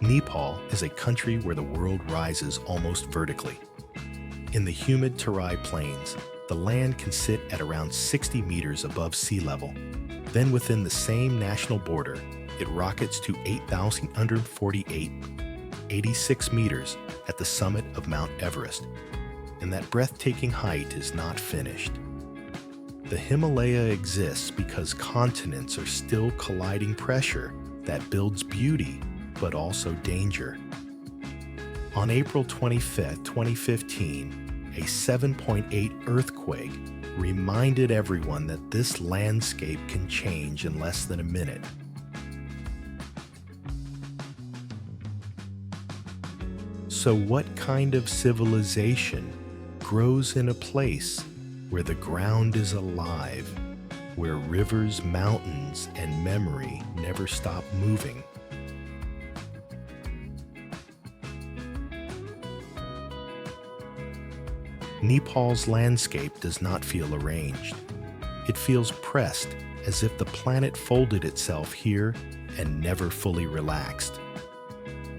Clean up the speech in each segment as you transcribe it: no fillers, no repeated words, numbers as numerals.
Nepal is a country where the world rises almost vertically. In the humid Terai Plains, the land can sit at around 60 meters above sea level. Then within the same national border, it rockets to 8,148, 86 meters at the summit of Mount Everest. And that breathtaking height is not finished. The Himalaya exists because continents are still colliding pressure that builds beauty, but also danger. On April 25, 2015, a 7.8 earthquake reminded everyone that this landscape can change in less than a minute. So what kind of civilization grows in a place where the ground is alive, where rivers, mountains, and memory never stop moving? Nepal's landscape does not feel arranged. It feels pressed, as if the planet folded itself here and never fully relaxed.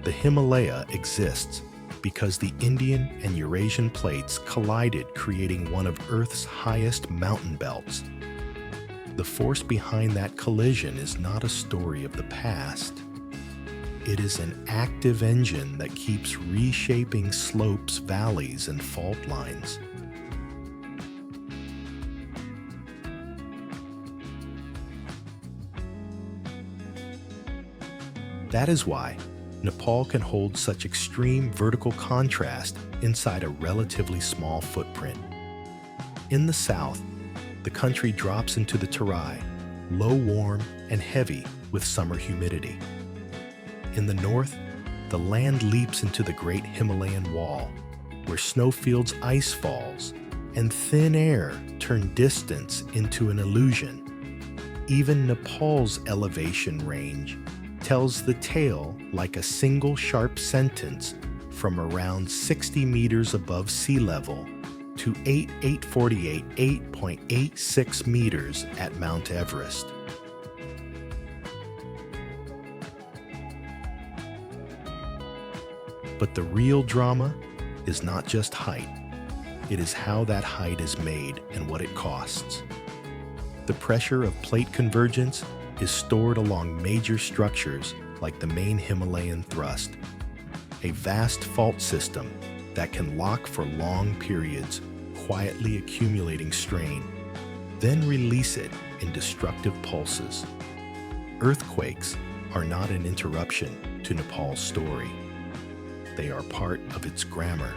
The Himalaya exists because the Indian and Eurasian plates collided, creating one of Earth's highest mountain belts. The force behind that collision is not a story of the past. It is an active engine that keeps reshaping slopes, valleys, and fault lines. That is why Nepal can hold such extreme vertical contrast inside a relatively small footprint. In the south, the country drops into the Terai, low, warm, and heavy with summer humidity. In the north, the land leaps into the Great Himalayan Wall, where snowfields, ice falls, and thin air turn distance into an illusion. Even Nepal's elevation range tells the tale like a single sharp sentence from around 60 meters above sea level to 8,848.86 meters at Mount Everest. But the real drama is not just height. It is how that height is made and what it costs. The pressure of plate convergence is stored along major structures like the main Himalayan thrust, a vast fault system that can lock for long periods, quietly accumulating strain, then release it in destructive pulses. Earthquakes are not an interruption to Nepal's story. They are part of its grammar.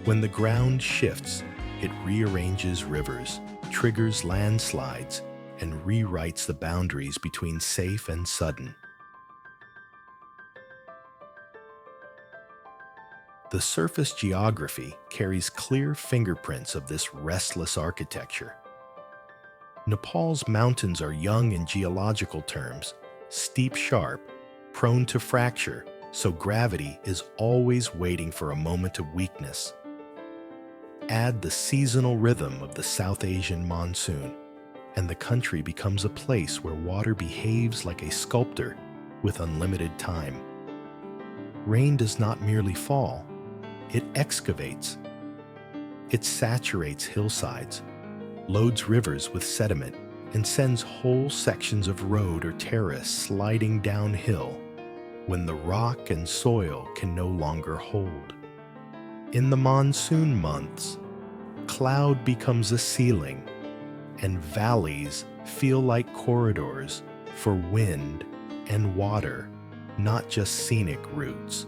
When the ground shifts, it rearranges rivers, triggers landslides, and rewrites the boundaries between safe and sudden. The surface geography carries clear fingerprints of this restless architecture. Nepal's mountains are young in geological terms, steep, sharp, prone to fracture, so gravity is always waiting for a moment of weakness. Add the seasonal rhythm of the South Asian monsoon, and the country becomes a place where water behaves like a sculptor with unlimited time. Rain does not merely fall, it excavates. It saturates hillsides, loads rivers with sediment, and sends whole sections of road or terrace sliding downhill when the rock and soil can no longer hold. In the monsoon months, cloud becomes a ceiling, and valleys feel like corridors for wind and water, not just scenic routes.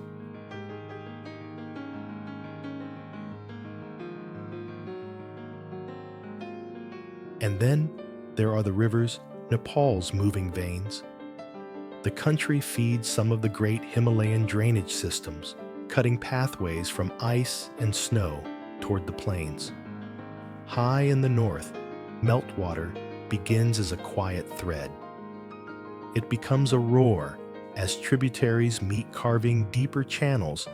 And then there are the rivers, Nepal's moving veins. The country feeds some of the great Himalayan drainage systems, cutting pathways from ice and snow toward the plains. High in the north, meltwater begins as a quiet thread. It becomes a roar as tributaries meet, carving deeper channels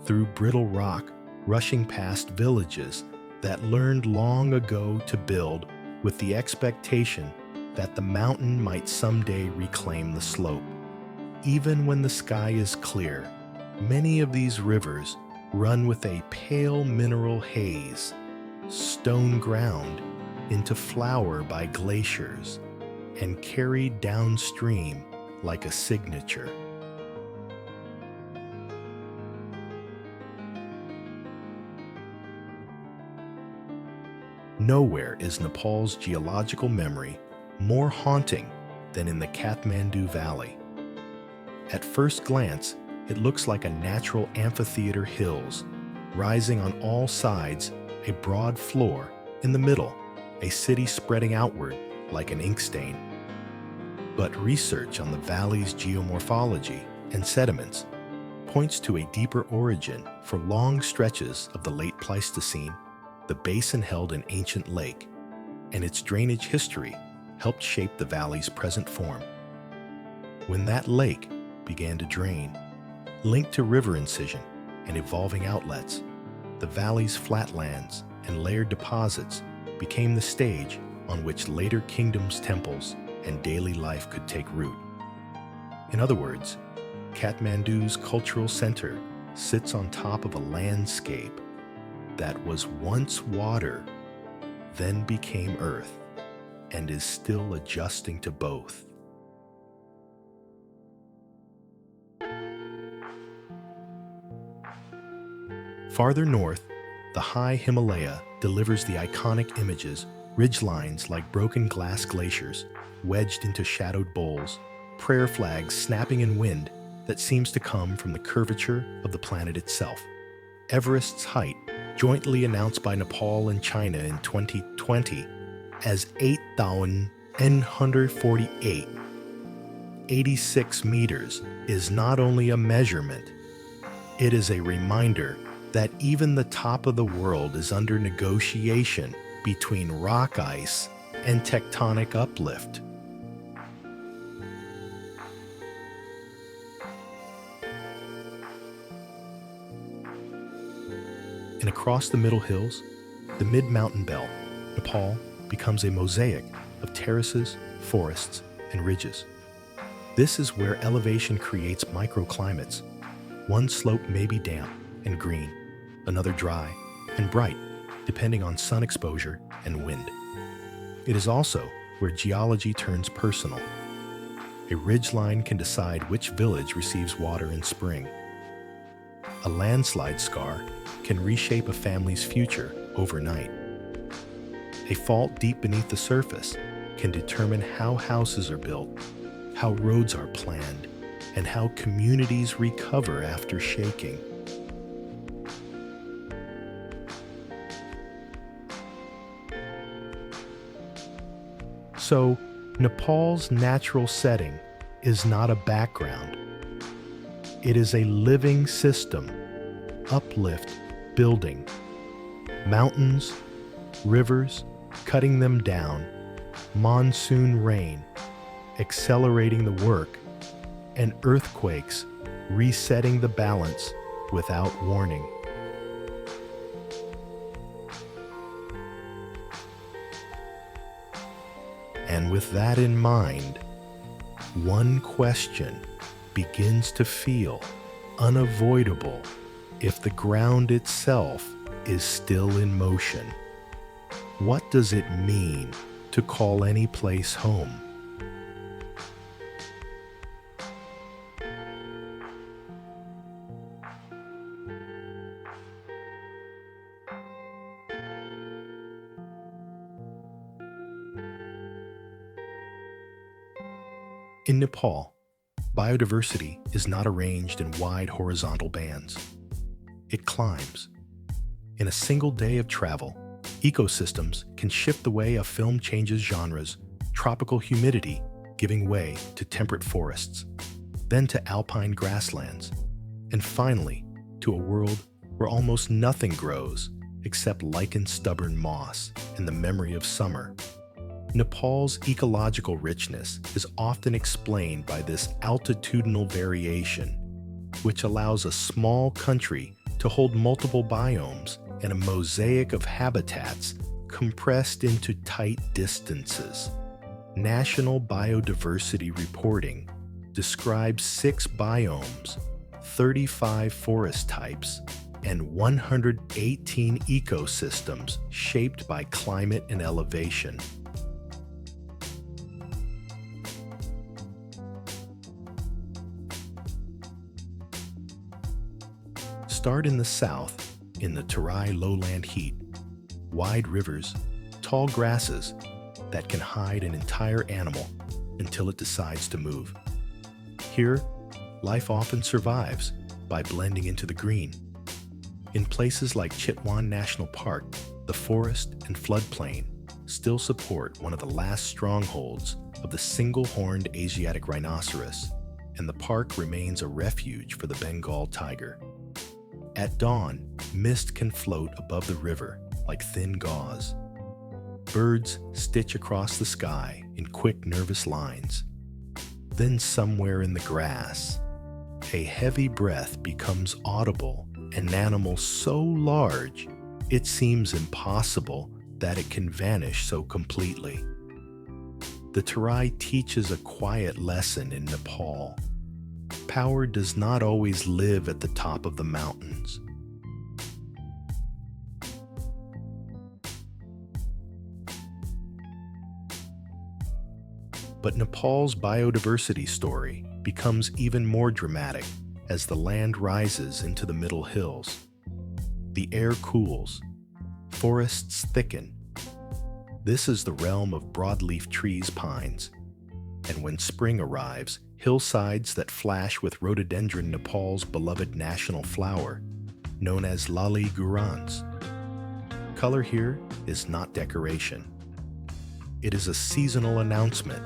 through brittle rock, rushing past villages that learned long ago to build with the expectation that the mountain might someday reclaim the slope. Even when the sky is clear, many of these rivers run with a pale mineral haze, stone ground into flour by glaciers, and carried downstream like a signature. Nowhere is Nepal's geological memory more haunting than in the Kathmandu Valley. At first glance, it looks like a natural amphitheater hills, rising on all sides, a broad floor, in the middle, a city spreading outward like an ink stain. But research on the valley's geomorphology and sediments points to a deeper origin. For long stretches of the late Pleistocene, the basin held an ancient lake, and its drainage history helped shape the valley's present form. When that lake began to drain, linked to river incision and evolving outlets, the valley's flatlands and layered deposits became the stage on which later kingdoms' temples and daily life could take root. In other words, Kathmandu's cultural center sits on top of a landscape that was once water, then became earth, and is still adjusting to both. Farther north, the high Himalaya delivers the iconic images, ridgelines like broken glass glaciers, wedged into shadowed bowls, prayer flags snapping in wind that seems to come from the curvature of the planet itself. Everest's height, jointly announced by Nepal and China in 2020 as 8,948, 86 meters, is not only a measurement, it is a reminder that even the top of the world is under negotiation between rock ice and tectonic uplift. And across the middle hills, the mid-mountain belt, Nepal becomes a mosaic of terraces, forests, and ridges. This is where elevation creates microclimates. One slope may be damp and green, another dry and bright, depending on sun exposure and wind. It is also where geology turns personal. A ridgeline can decide which village receives water in spring. A landslide scar can reshape a family's future overnight. A fault deep beneath the surface can determine how houses are built, how roads are planned, and how communities recover after shaking. So, Nepal's natural setting is not a background. It is a living system, uplift, building, mountains, rivers, cutting them down, monsoon rain, accelerating the work, and earthquakes resetting the balance without warning. And with that in mind, one question begins to feel unavoidable if the ground itself is still in motion. What does it mean to call any place home? In Nepal, biodiversity is not arranged in wide horizontal bands. It climbs. In a single day of travel, ecosystems can shift the way a film changes genres, tropical humidity giving way to temperate forests, then to alpine grasslands, and finally to a world where almost nothing grows except lichen-stubborn moss and the memory of summer. Nepal's ecological richness is often explained by this altitudinal variation, which allows a small country to hold multiple biomes and a mosaic of habitats compressed into tight distances. National Biodiversity Reporting describes 6 biomes, 35 forest types, and 118 ecosystems shaped by climate and elevation. Start in the south, in the Terai lowland heat. Wide rivers, tall grasses that can hide an entire animal until it decides to move. Here, life often survives by blending into the green. In places like Chitwan National Park, the forest and floodplain still support one of the last strongholds of the single-horned Asiatic rhinoceros, and the park remains a refuge for the Bengal tiger. At dawn, mist can float above the river like thin gauze. Birds stitch across the sky in quick, nervous lines. Then somewhere in the grass, a heavy breath becomes audible, an animal so large it seems impossible that it can vanish so completely. The Terai teaches a quiet lesson in Nepal. Power does not always live at the top of the mountains. But Nepal's biodiversity story becomes even more dramatic as the land rises into the middle hills. The air cools, forests thicken. This is the realm of broadleaf trees, pines. And when spring arrives, hillsides that flash with rhododendron, Nepal's beloved national flower, known as lali gurans. Color here is not decoration. It is a seasonal announcement,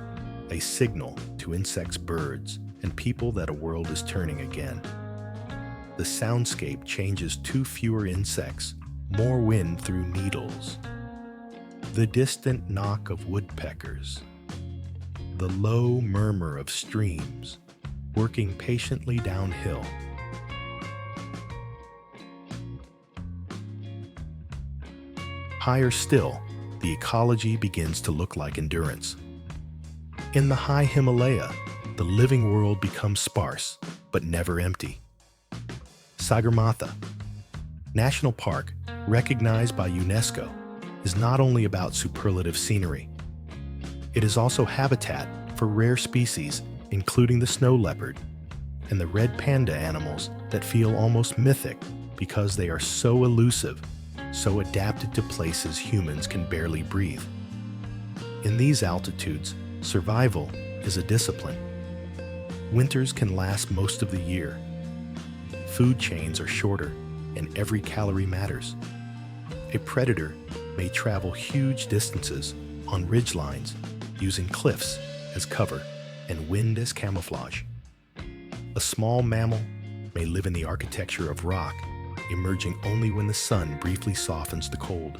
a signal to insects, birds, and people that a world is turning again. The soundscape changes to fewer insects, more wind through needles, the distant knock of woodpeckers, the low murmur of streams working patiently downhill. Higher still, the ecology begins to look like endurance. In the high Himalaya, the living world becomes sparse, but never empty. Sagarmatha National Park, recognized by UNESCO, is not only about superlative scenery. It is also habitat for rare species, including the snow leopard and the red panda animals that feel almost mythic because they are so elusive, so adapted to places humans can barely breathe. In these altitudes, survival is a discipline. Winters can last most of the year. Food chains are shorter, and every calorie matters. A predator may travel huge distances on ridgelines, using cliffs as cover and wind as camouflage. A small mammal may live in the architecture of rock, emerging only when the sun briefly softens the cold.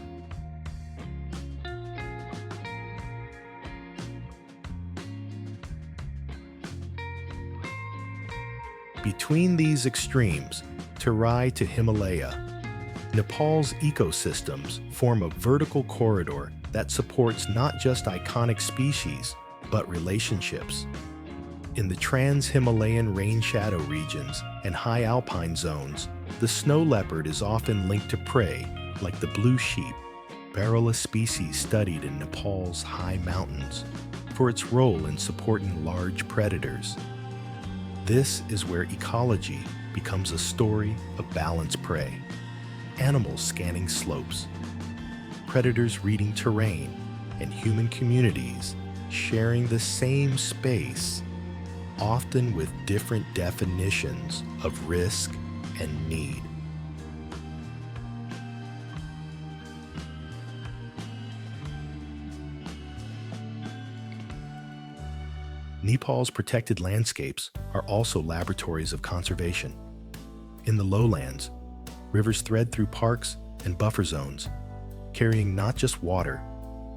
Between these extremes, Terai to Himalaya, Nepal's ecosystems form a vertical corridor that supports not just iconic species, but relationships. In the trans-Himalayan rain shadow regions and high alpine zones, the snow leopard is often linked to prey like the blue sheep, barrel a species studied in Nepal's high mountains for its role in supporting large predators. This is where ecology becomes a story of balanced prey. Animals scanning slopes, predators reading terrain, and human communities sharing the same space, often with different definitions of risk and need. Nepal's protected landscapes are also laboratories of conservation. In the lowlands, rivers thread through parks and buffer zones, carrying not just water,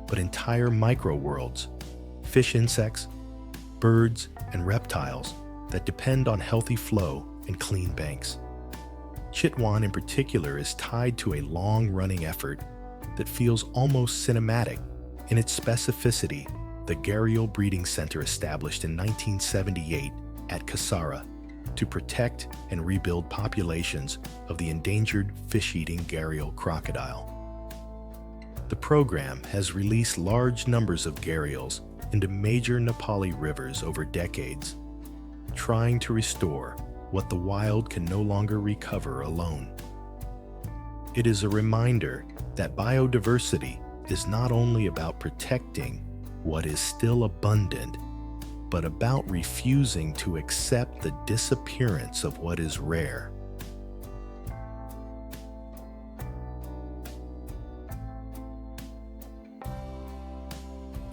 but entire micro-worlds, fish, insects, birds, and reptiles that depend on healthy flow and clean banks. Chitwan in particular is tied to a long-running effort that feels almost cinematic in its specificity. The Gharial Breeding Center, established in 1978 at Kasara to protect and rebuild populations of the endangered fish-eating gharial crocodile. The program has released large numbers of gharials into major Nepali rivers over decades, trying to restore what the wild can no longer recover alone. It is a reminder that biodiversity is not only about protecting what is still abundant, but about refusing to accept the disappearance of what is rare.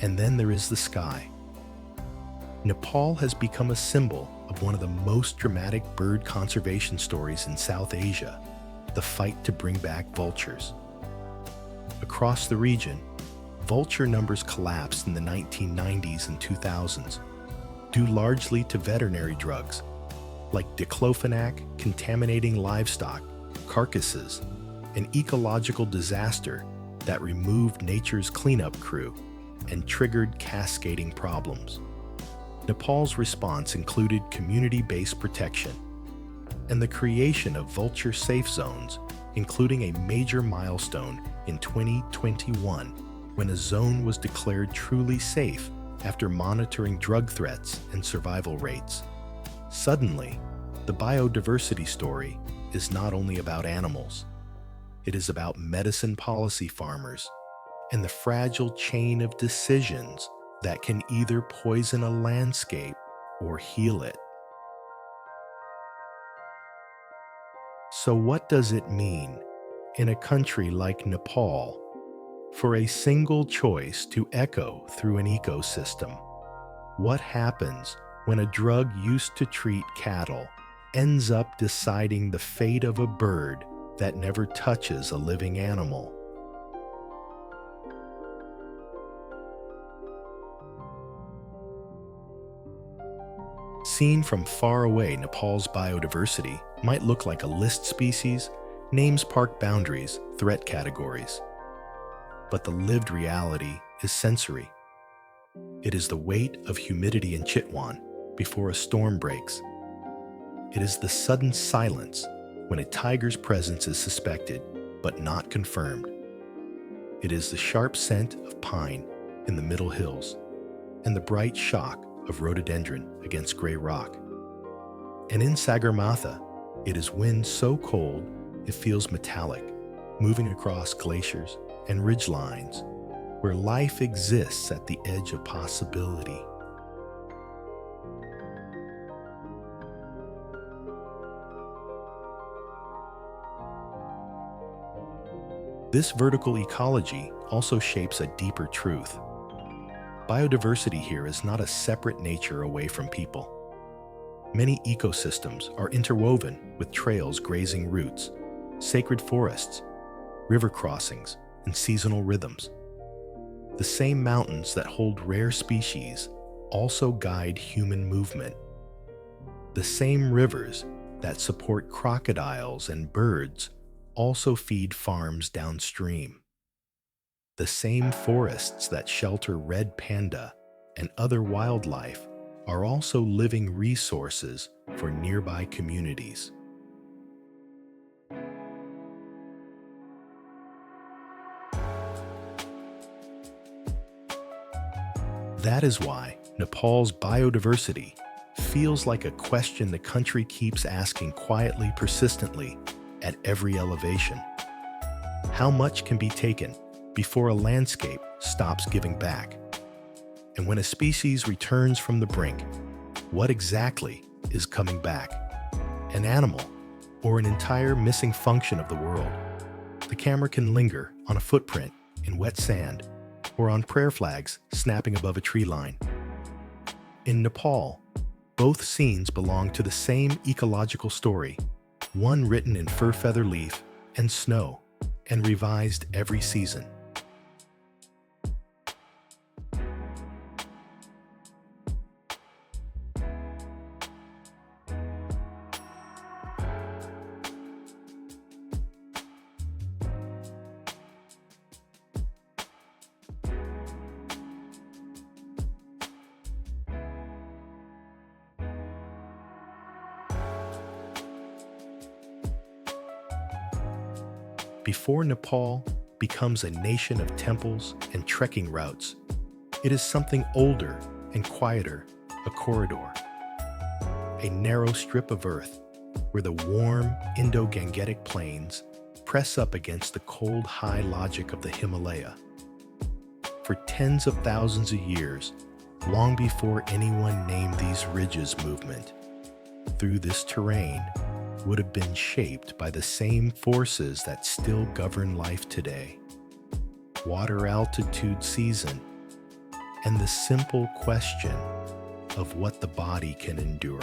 And then there is the sky. Nepal has become a symbol of one of the most dramatic bird conservation stories in South Asia, the fight to bring back vultures. Across the region, vulture numbers collapsed in the 1990s and 2000s, due largely to veterinary drugs like diclofenac contaminating livestock, carcasses, an ecological disaster that removed nature's cleanup crew and triggered cascading problems. Nepal's response included community-based protection and the creation of vulture safe zones, including a major milestone in 2021 when a zone was declared truly safe after monitoring drug threats and survival rates. Suddenly, the biodiversity story is not only about animals. It is about medicine policy farmers and the fragile chain of decisions that can either poison a landscape or heal it. So what does it mean in a country like Nepal for a single choice to echo through an ecosystem? What happens when a drug used to treat cattle ends up deciding the fate of a bird that never touches a living animal? Seen from far away, Nepal's biodiversity might look like a list species, names park boundaries, threat categories. But the lived reality is sensory. It is the weight of humidity in Chitwan before a storm breaks. It is the sudden silence when a tiger's presence is suspected but not confirmed. It is the sharp scent of pine in the middle hills and the bright shock of rhododendron against gray rock. And in Sagarmatha, it is wind so cold it feels metallic, moving across glaciers and ridge lines, where life exists at the edge of possibility. This vertical ecology also shapes a deeper truth. Biodiversity here is not a separate nature away from people. Many ecosystems are interwoven with trails grazing routes, sacred forests, river crossings, and seasonal rhythms. The same mountains that hold rare species also guide human movement. The same rivers that support crocodiles and birds also feed farms downstream. The same forests that shelter red panda and other wildlife are also living resources for nearby communities. That is why Nepal's biodiversity feels like a question the country keeps asking quietly, persistently, at every elevation. How much can be taken before a landscape stops giving back? And when a species returns from the brink, what exactly is coming back? An animal or an entire missing function of the world? The camera can linger on a footprint in wet sand or on prayer flags snapping above a tree line. In Nepal, both scenes belong to the same ecological story, one written in fur feather leaf and snow and revised every season. Before Nepal becomes a nation of temples and trekking routes, it is something older and quieter, a corridor. A narrow strip of earth where the warm Indo-Gangetic plains press up against the cold high logic of the Himalaya. For tens of thousands of years, long before anyone named these ridges movement, through this terrain would have been shaped by the same forces that still govern life today. Water altitude season, and the simple question of what the body can endure.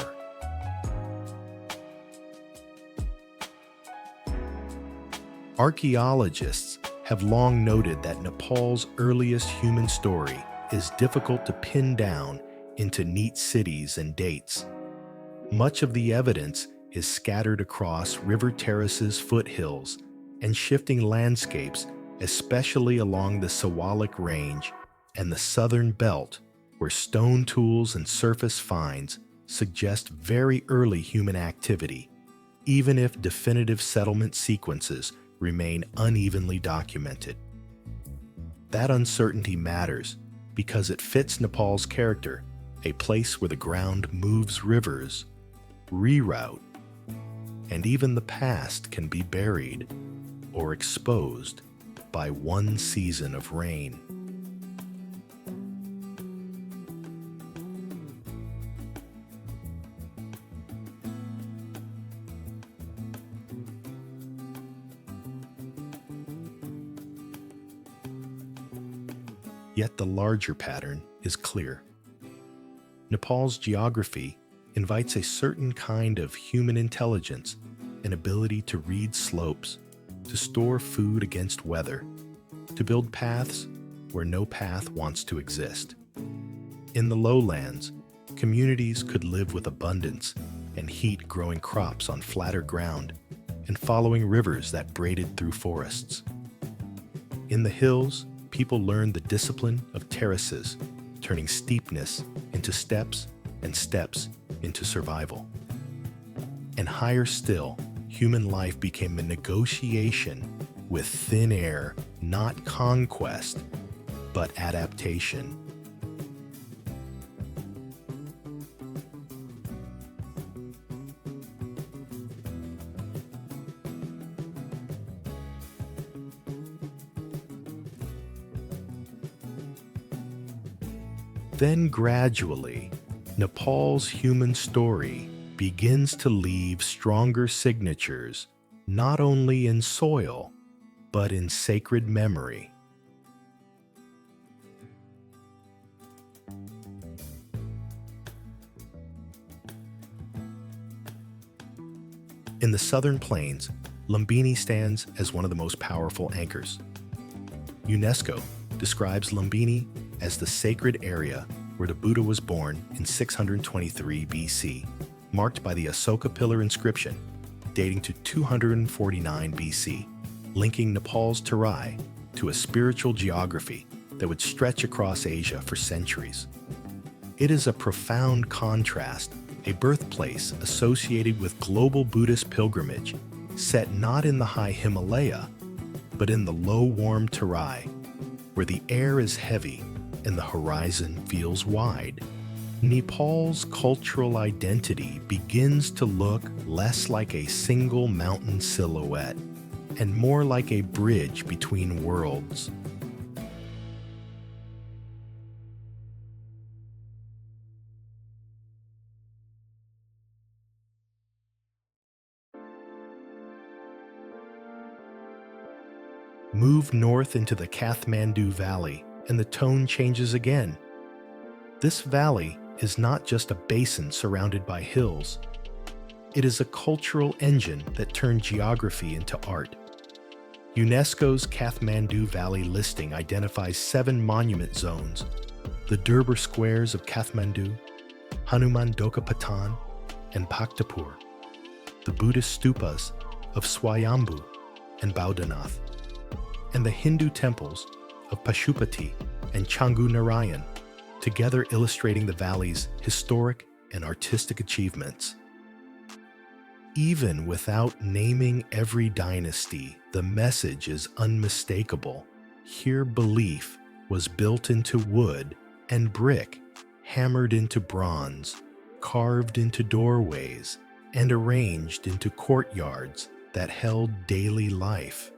Archaeologists have long noted that Nepal's earliest human story is difficult to pin down into neat cities and dates. Much of the evidence is scattered across river terraces, foothills, and shifting landscapes, especially along the Siwalik Range and the southern belt, where stone tools and surface finds suggest very early human activity, even if definitive settlement sequences remain unevenly documented. That uncertainty matters because it fits Nepal's character, a place where the ground moves rivers, reroute, and even the past can be buried or exposed by one season of rain. Yet the larger pattern is clear. Nepal's geography invites a certain kind of human intelligence, an ability to read slopes, to store food against weather, to build paths where no path wants to exist. In the lowlands, communities could live with abundance and heat, growing crops on flatter ground and following rivers that braided through forests. In the hills, people learned the discipline of terraces, turning steepness into steps and steps into survival. And higher still, human life became a negotiation with thin air, not conquest, but adaptation. Then gradually, Nepal's human story begins to leave stronger signatures, not only in soil, but in sacred memory. In the southern plains, Lumbini stands as one of the most powerful anchors. UNESCO describes Lumbini as the sacred area where the Buddha was born in 623 BC, marked by the Asoka Pillar inscription dating to 249 BC, linking Nepal's Terai to a spiritual geography that would stretch across Asia for centuries. It is a profound contrast, a birthplace associated with global Buddhist pilgrimage, set not in the high Himalaya, but in the low warm Terai, where the air is heavy and the horizon feels wide. Nepal's cultural identity begins to look less like a single mountain silhouette and more like a bridge between worlds. Move north into the Kathmandu Valley, and the tone changes again. This valley is not just a basin surrounded by hills. It is a cultural engine that turned geography into art. UNESCO's Kathmandu Valley listing identifies 7 monument zones: the Durbar squares of Kathmandu, Hanuman Doka Patan, and Bhaktapur, the Buddhist stupas of Swayambhu and Baudhanath, and the Hindu temples of Pashupati and Changu Narayan, together illustrating the valley's historic and artistic achievements. Even without naming every dynasty, the message is unmistakable. Here belief was built into wood and brick, hammered into bronze, carved into doorways, and arranged into courtyards that held daily life.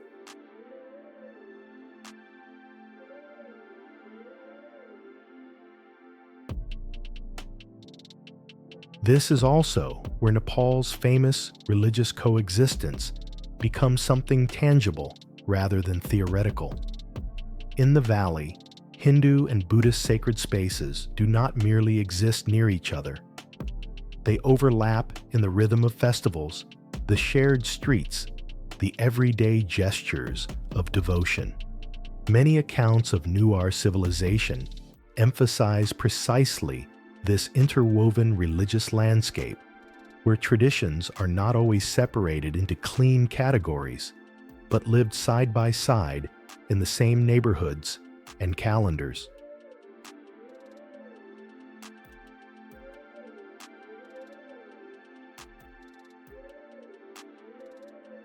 This is also where Nepal's famous religious coexistence becomes something tangible rather than theoretical. In the valley, Hindu and Buddhist sacred spaces do not merely exist near each other. They overlap in the rhythm of festivals, the shared streets, the everyday gestures of devotion. Many accounts of Newar civilization emphasize precisely this interwoven religious landscape, where traditions are not always separated into clean categories, but lived side by side in the same neighborhoods and calendars.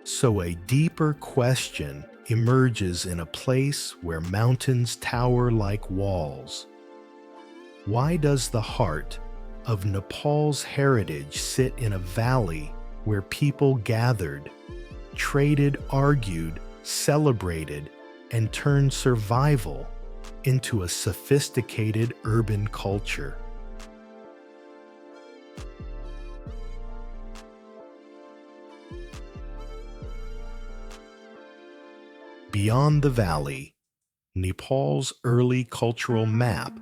So a deeper question emerges in a place where mountains tower like walls. Why does the heart of Nepal's heritage sit in a valley where people gathered, traded, argued, celebrated, and turned survival into a sophisticated urban culture? Beyond the valley, Nepal's early cultural map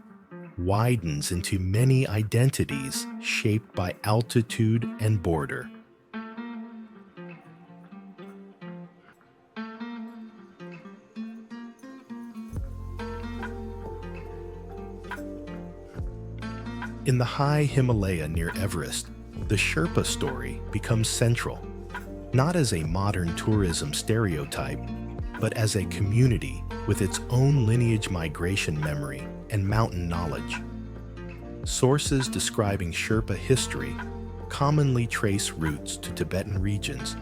widens into many identities shaped by altitude and border. In the high Himalaya near Everest, the Sherpa story becomes central, not as a modern tourism stereotype, but as a community with its own lineage migration memory and mountain knowledge. Sources describing Sherpa history commonly trace roots to Tibetan regions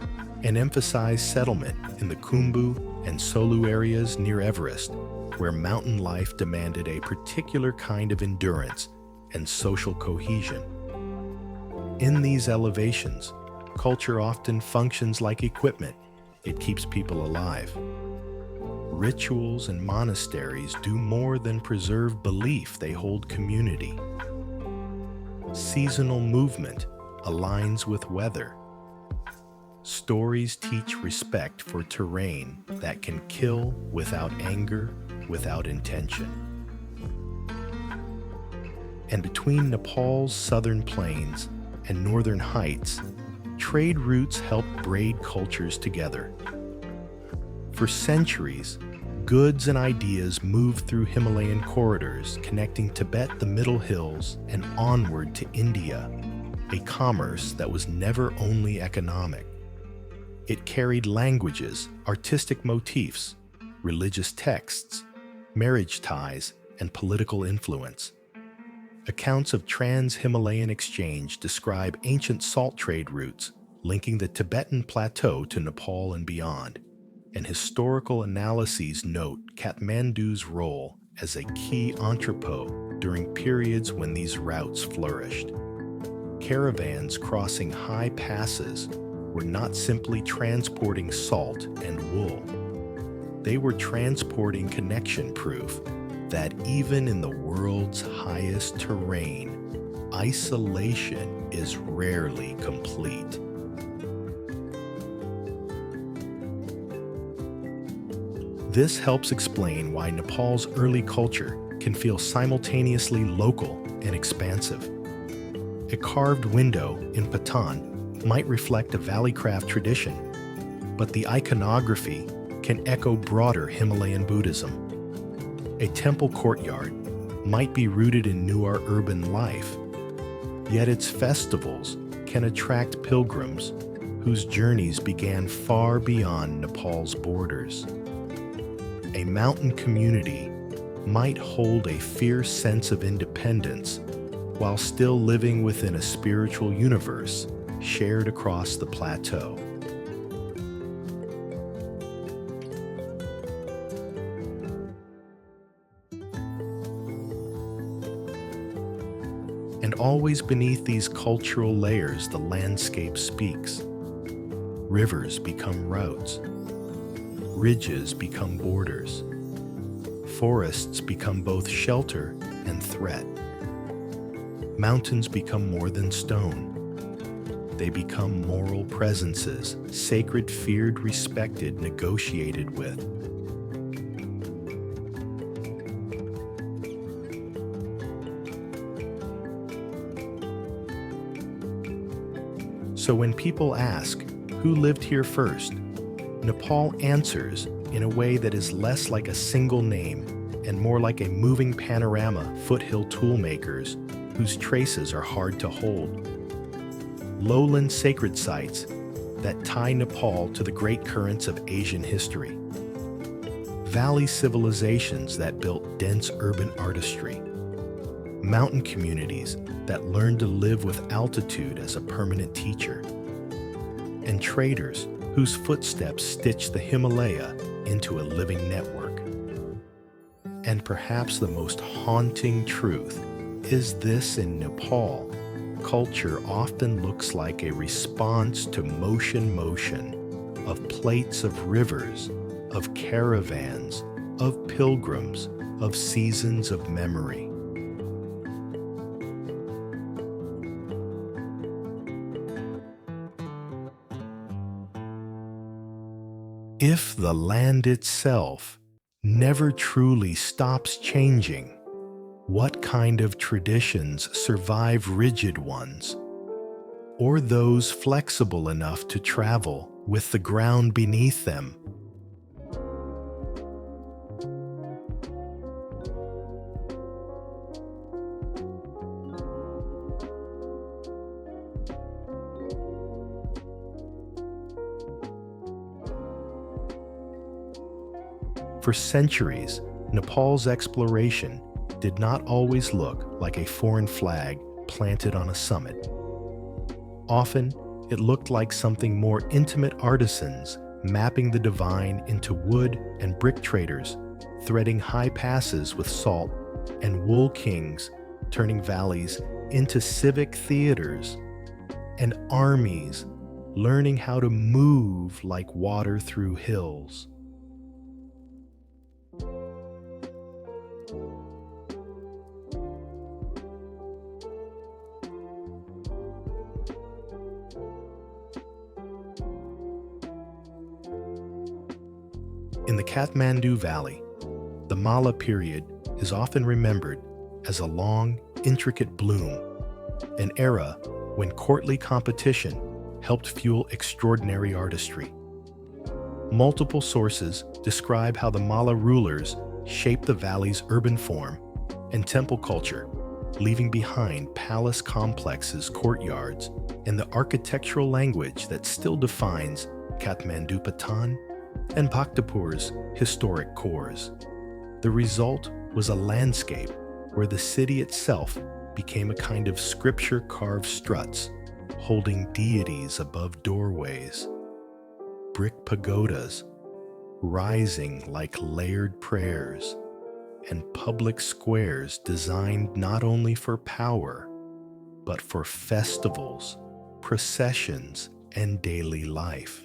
and emphasize settlement in the Khumbu and Solu areas near Everest, where mountain life demanded a particular kind of endurance and social cohesion. In these elevations, culture often functions like equipment. It keeps people alive. Rituals and monasteries do more than preserve belief, they hold community. Seasonal movement aligns with weather. Stories teach respect for terrain that can kill without anger, without intention. And between Nepal's southern plains and northern heights, trade routes help braid cultures together. For centuries, goods and ideas moved through Himalayan corridors, connecting Tibet, the Middle Hills, and onward to India, a commerce that was never only economic. It carried languages, artistic motifs, religious texts, marriage ties, and political influence. Accounts of trans-Himalayan exchange describe ancient salt trade routes linking the Tibetan plateau to Nepal and beyond, and historical analyses note Kathmandu's role as a key entrepot during periods when these routes flourished. Caravans crossing high passes were not simply transporting salt and wool. They were transporting connection proof that even in the world's highest terrain, isolation is rarely complete. This helps explain why Nepal's early culture can feel simultaneously local and expansive. A carved window in Patan might reflect a valleycraft tradition, but the iconography can echo broader Himalayan Buddhism. A temple courtyard might be rooted in Newar urban life, yet its festivals can attract pilgrims whose journeys began far beyond Nepal's borders. A mountain community might hold a fierce sense of independence while still living within a spiritual universe shared across the plateau. And always beneath these cultural layers, the landscape speaks. Rivers become routes. Ridges become borders. Forests become both shelter and threat. Mountains become more than stone. They become moral presences, sacred, feared, respected, negotiated with. So when people ask, who lived here first? Nepal answers in a way that is less like a single name and more like a moving panorama, foothill toolmakers whose traces are hard to hold. Lowland sacred sites that tie Nepal to the great currents of Asian history. Valley civilizations that built dense urban artistry. Mountain communities that learned to live with altitude as a permanent teacher. And traders whose footsteps stitched the Himalaya into a living network. And perhaps the most haunting truth is this: in Nepal, culture often looks like a response to motion of plates of rivers, of caravans, of pilgrims, of seasons of memory. If the land itself never truly stops changing, what kind of traditions survive rigid ones, or those flexible enough to travel with the ground beneath them? For centuries, Nepal's exploration did not always look like a foreign flag planted on a summit. Often, it looked like something more intimate: artisans mapping the divine into wood, and brick traders threading high passes with salt, and wool kings turning valleys into civic theaters, and armies learning how to move like water through hills. In the Kathmandu Valley, the Mala period is often remembered as a long, intricate bloom, an era when courtly competition helped fuel extraordinary artistry. Multiple sources describe how the Mala rulers shaped the valley's urban form and temple culture, leaving behind palace complexes, courtyards, and the architectural language that still defines Kathmandu Patan and Bhaktapur's historic cores. The result was a landscape where the city itself became a kind of scripture-carved struts, holding deities above doorways, brick pagodas rising like layered prayers, and public squares designed not only for power, but for festivals, processions, and daily life.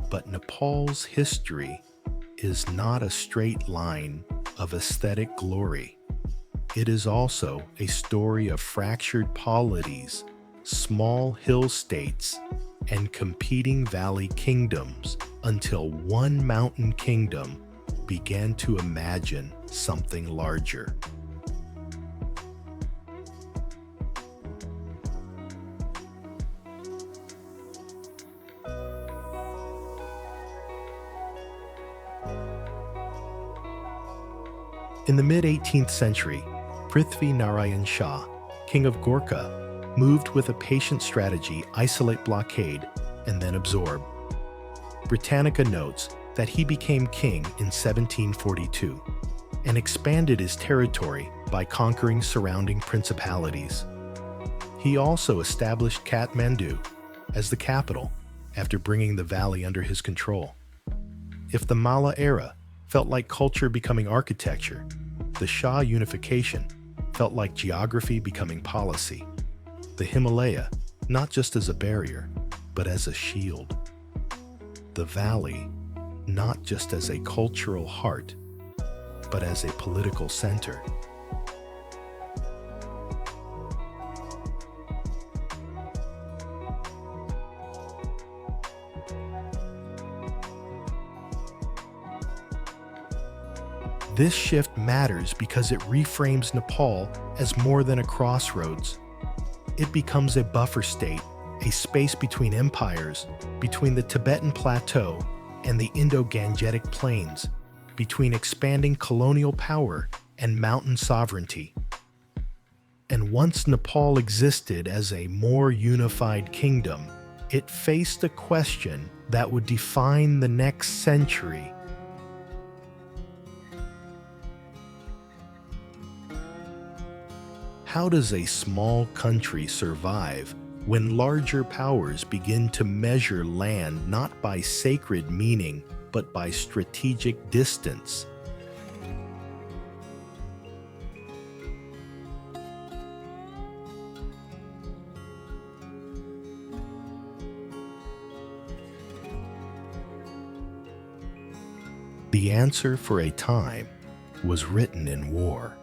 But Nepal's history is not a straight line of aesthetic glory. It is also a story of fractured polities, small hill states, and competing valley kingdoms, until one mountain kingdom began to imagine something larger. In the mid-18th century, Prithvi Narayan Shah, king of Gorkha, moved with a patient strategy, isolate, blockade, and then absorb. Britannica notes that he became king in 1742 and expanded his territory by conquering surrounding principalities. He also established Kathmandu as the capital after bringing the valley under his control. If the Malla era felt like culture becoming architecture, the Shah unification felt like geography becoming policy. The Himalaya, not just as a barrier, but as a shield. The valley, not just as a cultural heart, but as a political center. This shift matters because it reframes Nepal as more than a crossroads. It becomes a buffer state, a space between empires, between the Tibetan Plateau and the Indo-Gangetic Plains, between expanding colonial power and mountain sovereignty. And once Nepal existed as a more unified kingdom, it faced a question that would define the next century. How does a small country survive when larger powers begin to measure land not by sacred meaning, but by strategic distance? The answer for a time was written in war.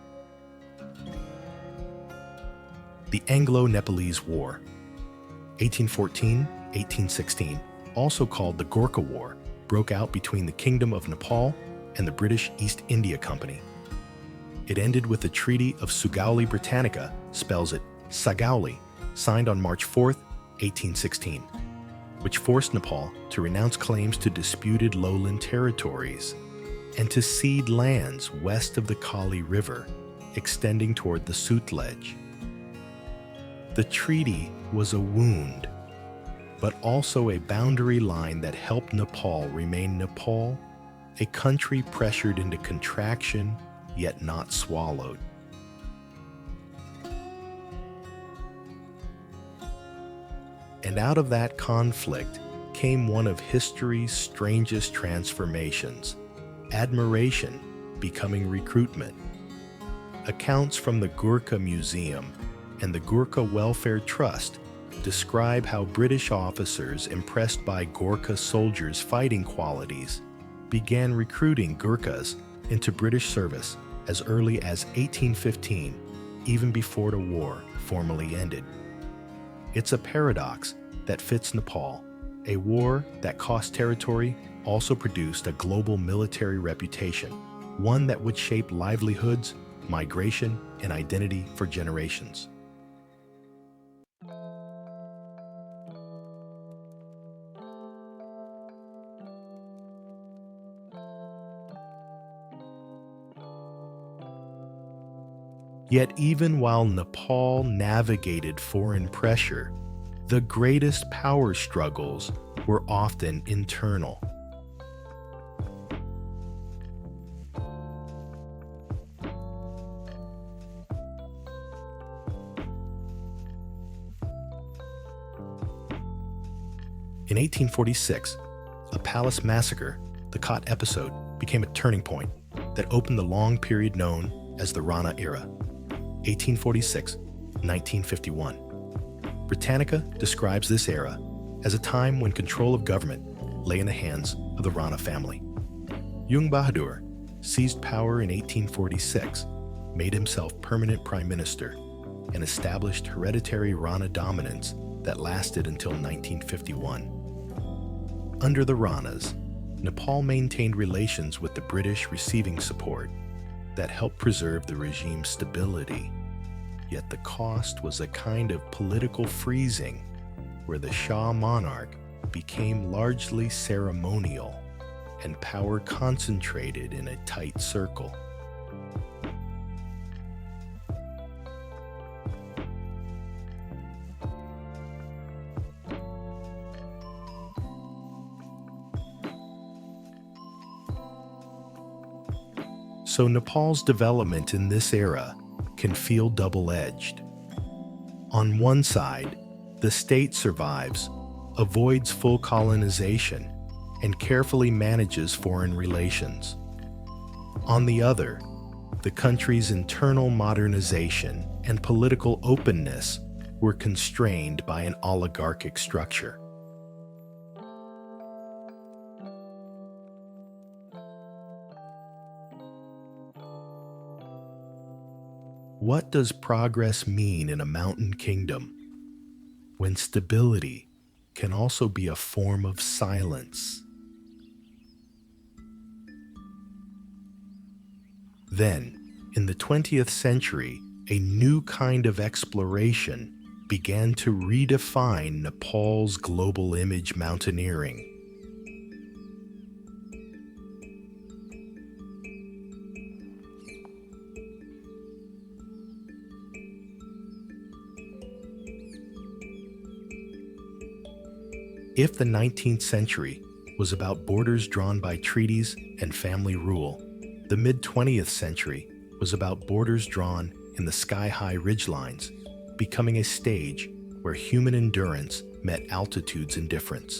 The Anglo-Nepalese War, 1814-1816, also called the Gorkha War, broke out between the Kingdom of Nepal and the British East India Company. It ended with the Treaty of Sugauli Britannica, spells it Sagauli, signed on March 4, 1816, which forced Nepal to renounce claims to disputed lowland territories and to cede lands west of the Kali River, extending toward the Sutlej. The treaty was a wound, but also a boundary line that helped Nepal remain Nepal, a country pressured into contraction, yet not swallowed. And out of that conflict came one of history's strangest transformations, admiration becoming recruitment. Accounts from the Gurkha Museum and the Gurkha Welfare Trust describe how British officers impressed by Gurkha soldiers' fighting qualities began recruiting Gurkhas into British service as early as 1815, even before the war formally ended. It's a paradox that fits Nepal. A war that cost territory also produced a global military reputation, one that would shape livelihoods, migration, and identity for generations. Yet even while Nepal navigated foreign pressure, the greatest power struggles were often internal. In 1846, a palace massacre, the Khat episode, became a turning point that opened the long period known as the Rana era, 1846-1951. Britannica describes this era as a time when control of government lay in the hands of the Rana family. Jung Bahadur seized power in 1846, made himself permanent prime minister, and established hereditary Rana dominance that lasted until 1951. Under the Ranas, Nepal maintained relations with the British, receiving support that helped preserve the regime's stability. Yet the cost was a kind of political freezing, where the Shah monarch became largely ceremonial and power concentrated in a tight circle. So Nepal's development in this era can feel double-edged. On one side, the state survives, avoids full colonization, and carefully manages foreign relations. On the other, the country's internal modernization and political openness were constrained by an oligarchic structure. What does progress mean in a mountain kingdom, when stability can also be a form of silence? Then, in the 20th century, a new kind of exploration began to redefine Nepal's global image mountaineering. If the 19th century was about borders drawn by treaties and family rule, the mid-20th century was about borders drawn in the sky-high ridgelines, becoming a stage where human endurance met altitude's indifference.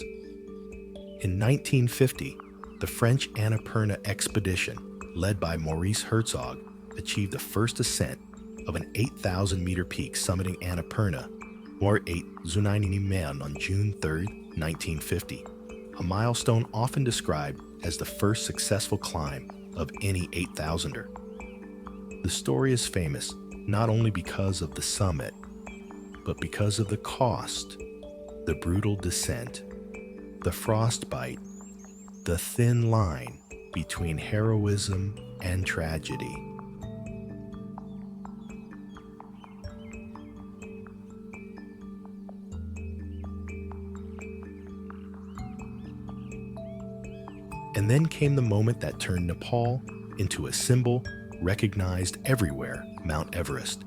In 1950, the French Annapurna expedition, led by Maurice Herzog, achieved the first ascent of an 8,000-meter peak summiting Annapurna, or 8 Zunainimen, on June 3, 1950, a milestone often described as the first successful climb of any 8,000er. The story is famous not only because of the summit, but because of the cost, the brutal descent, the frostbite, the thin line between heroism and tragedy. And then came the moment that turned Nepal into a symbol recognized everywhere: Mount Everest.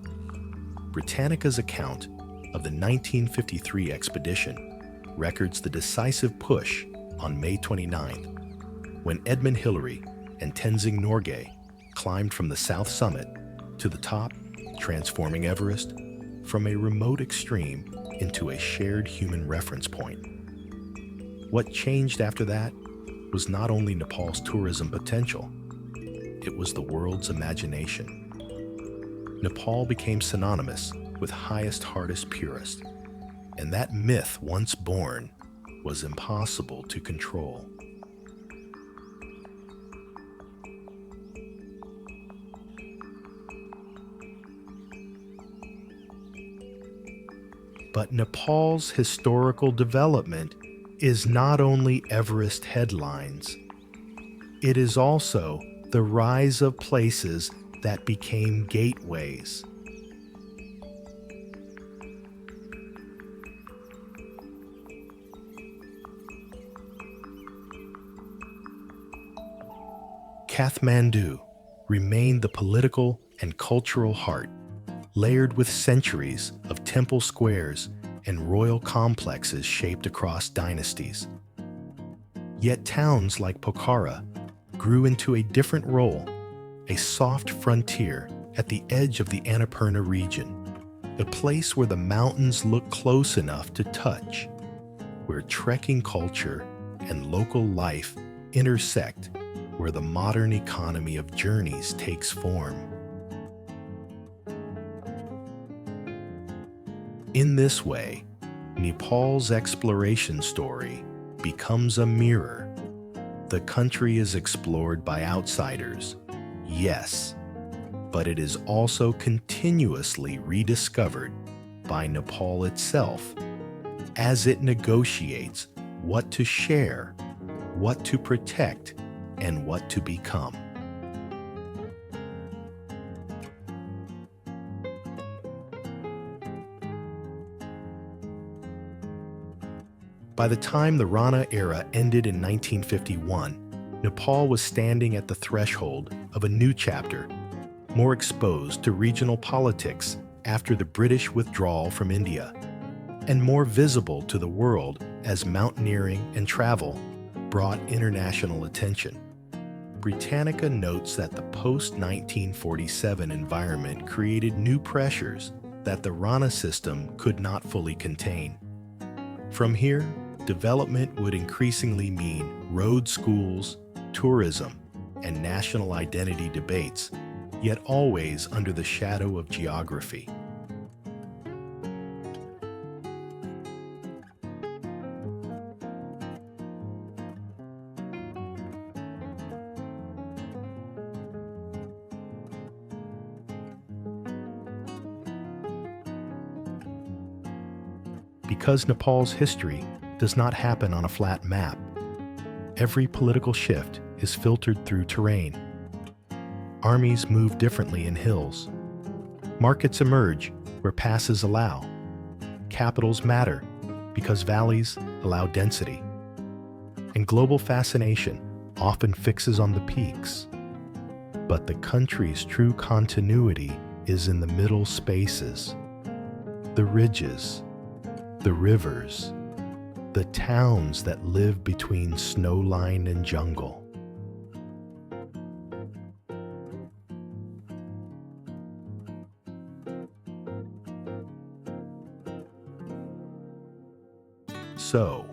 Britannica's account of the 1953 expedition records the decisive push on May 29th, when Edmund Hillary and Tenzing Norgay climbed from the south summit to the top, transforming Everest from a remote extreme into a shared human reference point. What changed after that was not only Nepal's tourism potential, it was the world's imagination. Nepal became synonymous with highest, hardest, purest, and that myth, once born, was impossible to control. But Nepal's historical development is not only Everest headlines. It is also the rise of places that became gateways. Kathmandu remained the political and cultural heart, layered with centuries of temple squares and royal complexes shaped across dynasties. Yet towns like Pokhara grew into a different role, a soft frontier at the edge of the Annapurna region, a place where the mountains look close enough to touch, where trekking culture and local life intersect, where the modern economy of journeys takes form. In this way, Nepal's exploration story becomes a mirror. The country is explored by outsiders, yes, but it is also continuously rediscovered by Nepal itself as it negotiates what to share, what to protect, and what to become. By the time the Rana era ended in 1951, Nepal was standing at the threshold of a new chapter, more exposed to regional politics after the British withdrawal from India, and more visible to the world as mountaineering and travel brought international attention. Britannica notes that the post-1947 environment created new pressures that the Rana system could not fully contain. From here, development would increasingly mean road schools, tourism, and national identity debates, yet always under the shadow of geography. Because Nepal's history does not happen on a flat map, every political shift is filtered through terrain. Armies move differently in hills. Markets emerge where passes allow. Capitals matter because valleys allow density. And global fascination often fixes on the peaks. But the country's true continuity is in the middle spaces, the ridges, the rivers, the towns that live between snowline and jungle. So,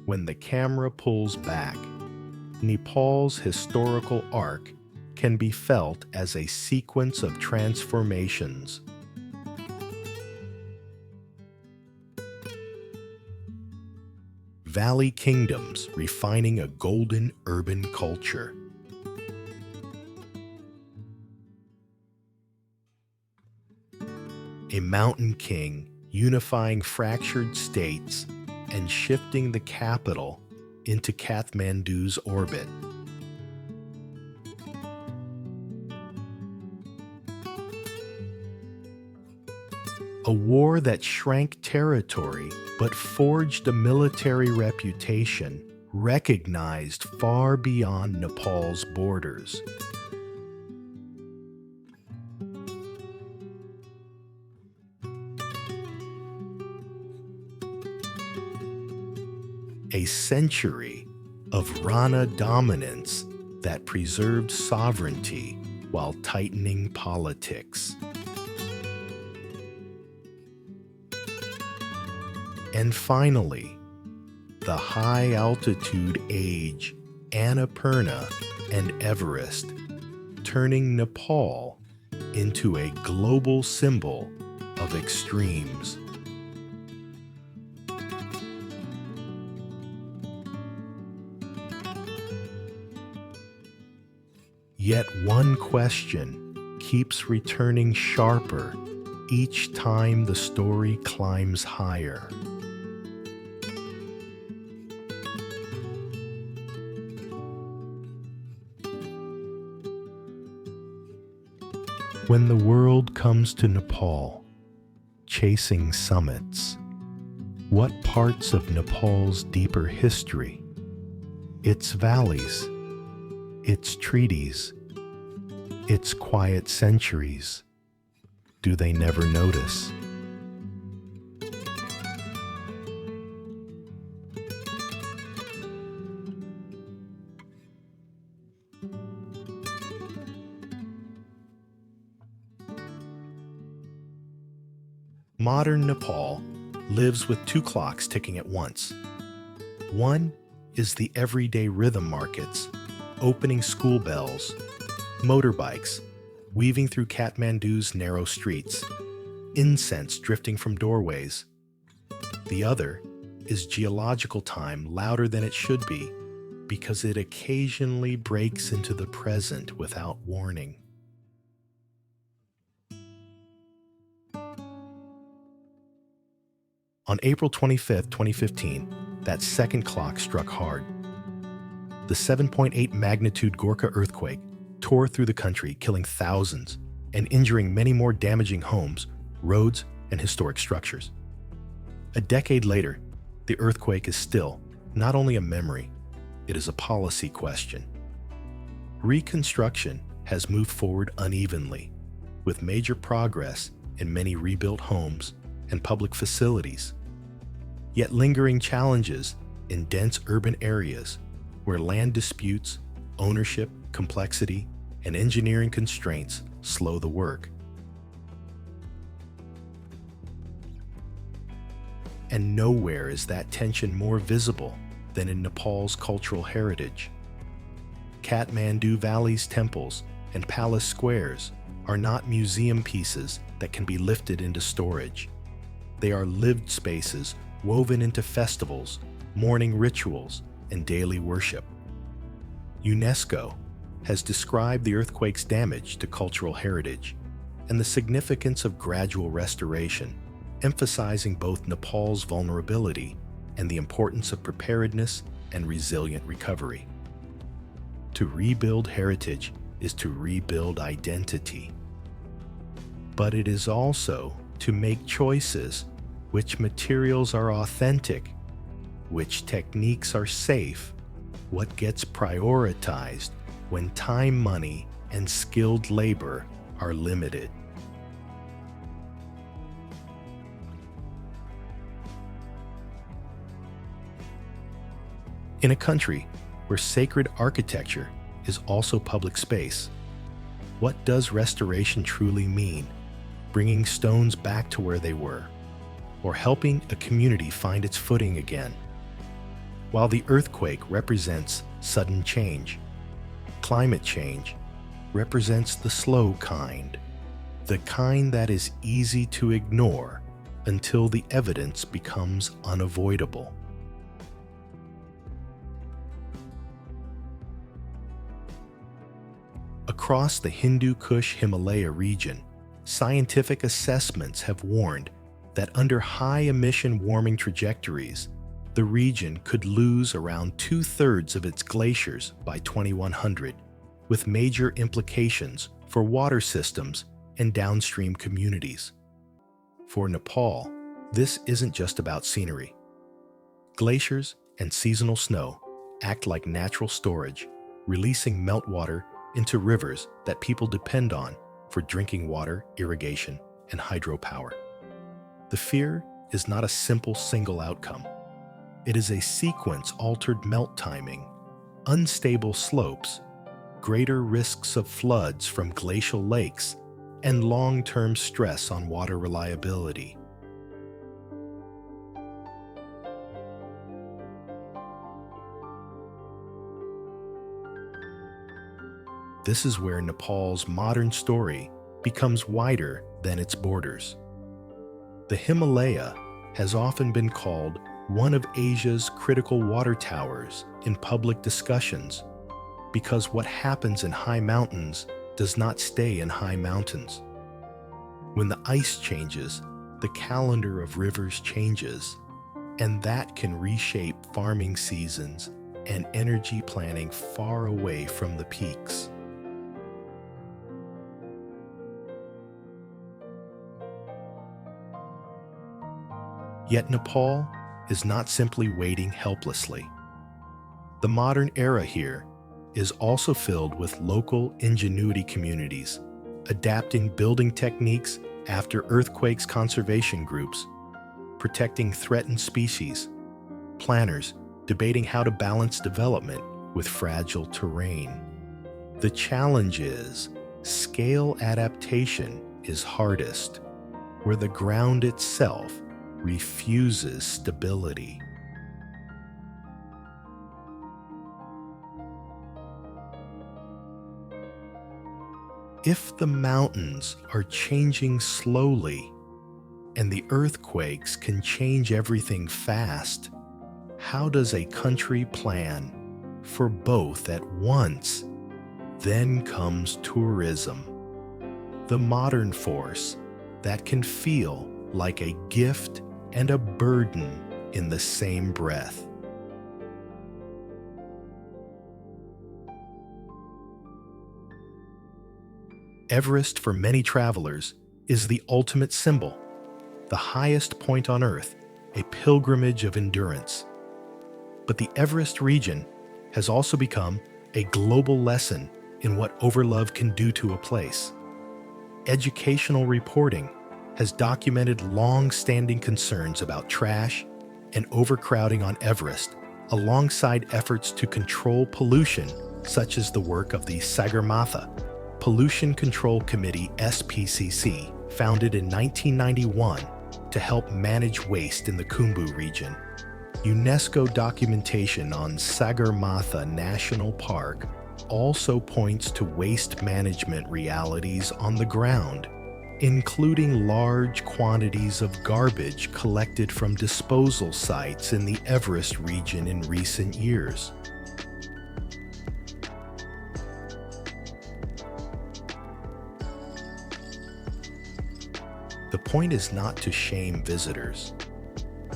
when the camera pulls back, Nepal's historical arc can be felt as a sequence of transformations. Valley kingdoms refining a golden urban culture. A mountain king unifying fractured states and shifting the capital into Kathmandu's orbit. A war that shrank territory but forged a military reputation recognized far beyond Nepal's borders. A century of Rana dominance that preserved sovereignty while tightening politics. And finally, the high-altitude age, Annapurna and Everest, turning Nepal into a global symbol of extremes. Yet one question keeps returning sharper each time the story climbs higher. When the world comes to Nepal, chasing summits, what parts of Nepal's deeper history, its valleys, its treaties, its quiet centuries, do they never notice? Modern Nepal lives with two clocks ticking at once. One is the everyday rhythm markets, opening school bells, motorbikes weaving through Kathmandu's narrow streets, incense drifting from doorways. The other is geological time louder than it should be because it occasionally breaks into the present without warning. On April 25, 2015, that second clock struck hard. The 7.8 magnitude Gorkha earthquake tore through the country, killing thousands and injuring many more, damaging homes, roads, and historic structures. A decade later, the earthquake is still not only a memory, it is a policy question. Reconstruction has moved forward unevenly, with major progress in many rebuilt homes and public facilities, yet lingering challenges in dense urban areas where land disputes, Ownership, complexity, and engineering constraints slow the work. And nowhere is that tension more visible than in Nepal's cultural heritage. Kathmandu Valley's temples and palace squares are not museum pieces that can be lifted into storage. They are lived spaces woven into festivals, morning rituals, and daily worship. UNESCO has described the earthquake's damage to cultural heritage and the significance of gradual restoration, emphasizing both Nepal's vulnerability and the importance of preparedness and resilient recovery. To rebuild heritage is to rebuild identity. But it is also to make choices: which materials are authentic, which techniques are safe, what gets prioritized when time, money, and skilled labor are limited. In a country where sacred architecture is also public space, what does restoration truly mean? Bringing stones back to where they were, or helping a community find its footing again? While the earthquake represents sudden change, climate change represents the slow kind, the kind that is easy to ignore until the evidence becomes unavoidable. Across the Hindu Kush Himalaya region, scientific assessments have warned that under high-emission warming trajectories, the region could lose around 2/3 of its glaciers by 2100, with major implications for water systems and downstream communities. For Nepal, this isn't just about scenery. Glaciers and seasonal snow act like natural storage, releasing meltwater into rivers that people depend on for drinking water, irrigation, and hydropower. The fear is not a simple single outcome. It is a sequence-altered melt timing, unstable slopes, greater risks of floods from glacial lakes, and long-term stress on water reliability. This is where Nepal's modern story becomes wider than its borders. The Himalaya has often been called one of Asia's critical water towers in public discussions because what happens in high mountains does not stay in high mountains. When the ice changes, the calendar of rivers changes, and that can reshape farming seasons and energy planning far away from the peaks. Yet Nepal is not simply waiting helplessly. The modern era here is also filled with local ingenuity communities, adapting building techniques after earthquakes, conservation groups protecting threatened species, planners debating how to balance development with fragile terrain. The challenge is, scale adaptation is hardest, where the ground itself refuses stability. If the mountains are changing slowly and the earthquakes can change everything fast, how does a country plan for both at once? Then comes tourism, the modern force that can feel like a gift and a burden in the same breath. Everest, for many travelers, is the ultimate symbol, the highest point on Earth, a pilgrimage of endurance. But the Everest region has also become a global lesson in what overlove can do to a place. Educational reporting has documented long-standing concerns about trash and overcrowding on Everest, alongside efforts to control pollution such as the work of the Sagarmatha Pollution Control Committee (SPCC), founded in 1991 to help manage waste in the Khumbu region. UNESCO documentation on Sagarmatha National Park also points to waste management realities on the ground, including large quantities of garbage collected from disposal sites in the Everest region in recent years. The point is not to shame visitors.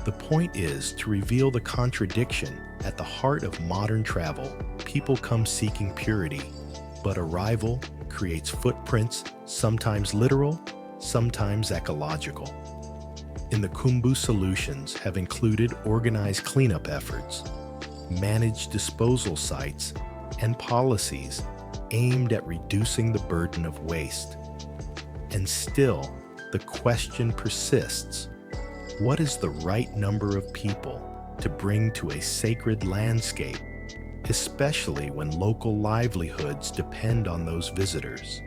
The point is to reveal the contradiction at the heart of modern travel. People come seeking purity, but arrival creates footprints, sometimes literal, sometimes ecological. In the Khumbu, solutions have included organized cleanup efforts, managed disposal sites, and policies aimed at reducing the burden of waste. And still, the question persists: what is the right number of people to bring to a sacred landscape, especially when local livelihoods depend on those visitors?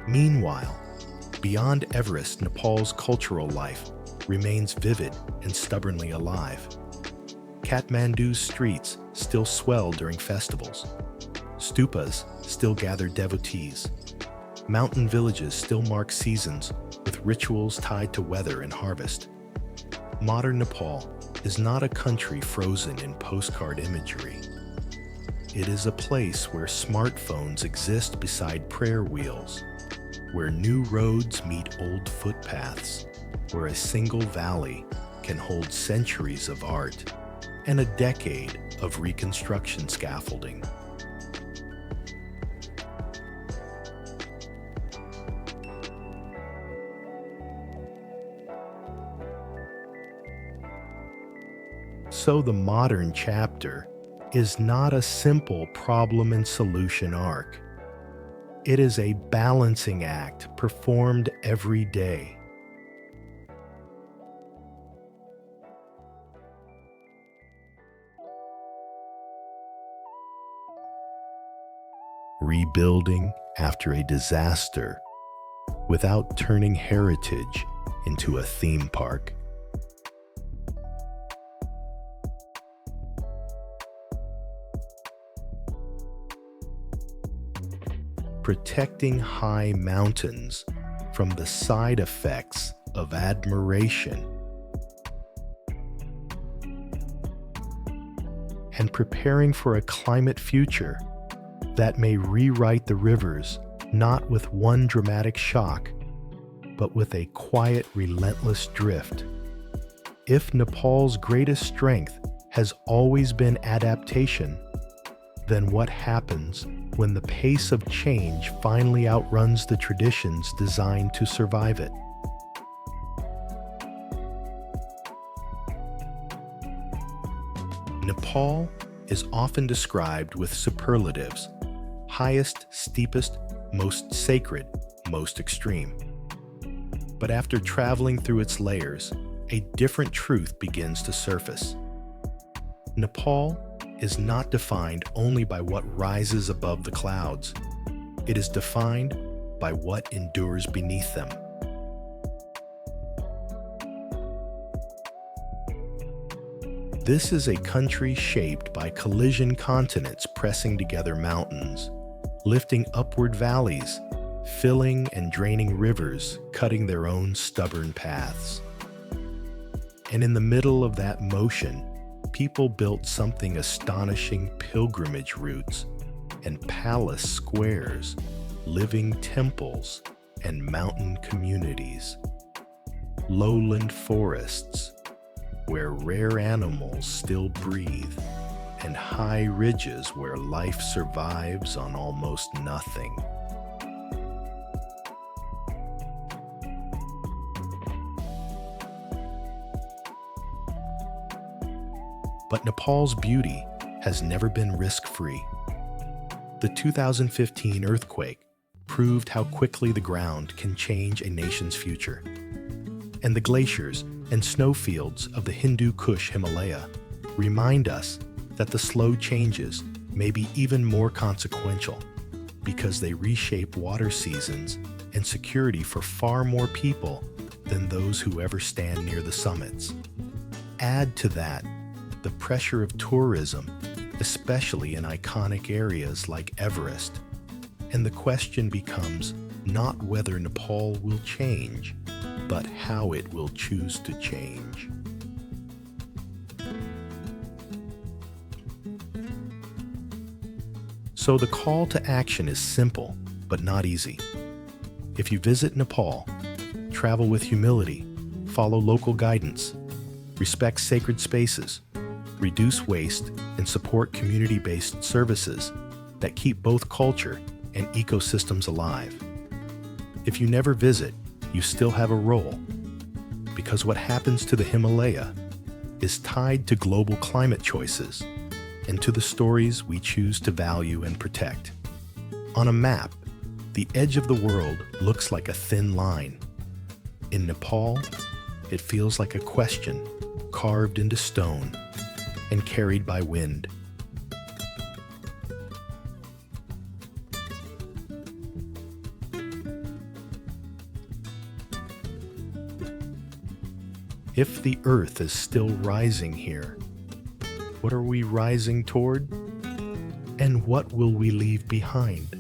Meanwhile, beyond Everest, Nepal's cultural life remains vivid and stubbornly alive. Kathmandu's streets still swell during festivals. Stupas still gather devotees. Mountain villages still mark seasons with rituals tied to weather and harvest. Modern Nepal is not a country frozen in postcard imagery. It is a place where smartphones exist beside prayer wheels, where new roads meet old footpaths, where a single valley can hold centuries of art and a decade of reconstruction scaffolding. So the modern chapter is not a simple problem and solution arc. It is a balancing act performed every day. Rebuilding after a disaster without turning heritage into a theme park. Protecting high mountains from the side effects of admiration, and preparing for a climate future that may rewrite the rivers not with one dramatic shock, but with a quiet, relentless drift. If Nepal's greatest strength has always been adaptation, then what happens when the pace of change finally outruns the traditions designed to survive it? Nepal is often described with superlatives: highest, steepest, most sacred, most extreme. But after traveling through its layers, a different truth begins to surface. Nepal is not defined only by what rises above the clouds. It is defined by what endures beneath them. This is a country shaped by collision continents pressing together mountains, lifting upward valleys, filling and draining rivers, cutting their own stubborn paths. And in the middle of that motion, people built something astonishing: pilgrimage routes and palace squares, living temples and mountain communities, lowland forests where rare animals still breathe, and high ridges where life survives on almost nothing. But Nepal's beauty has never been risk-free. The 2015 earthquake, proved how quickly the ground can change a nation's future. And the glaciers and snowfields of the Hindu Kush Himalaya remind us that the slow changes may be even more consequential because they reshape water seasons and security for far more people than those who ever stand near the summits. Add to that the pressure of tourism, especially in iconic areas like Everest, and the question becomes not whether Nepal will change, but how it will choose to change. So the call to action is simple, but not easy. If you visit Nepal, travel with humility, follow local guidance, respect sacred spaces, reduce waste, and support community-based services that keep both culture and ecosystems alive. If you never visit, you still have a role, because what happens to the Himalaya is tied to global climate choices and to the stories we choose to value and protect. On a map, the edge of the world looks like a thin line. In Nepal, it feels like a question carved into stone and carried by wind. If the earth is still rising here, what are we rising toward? And what will we leave behind?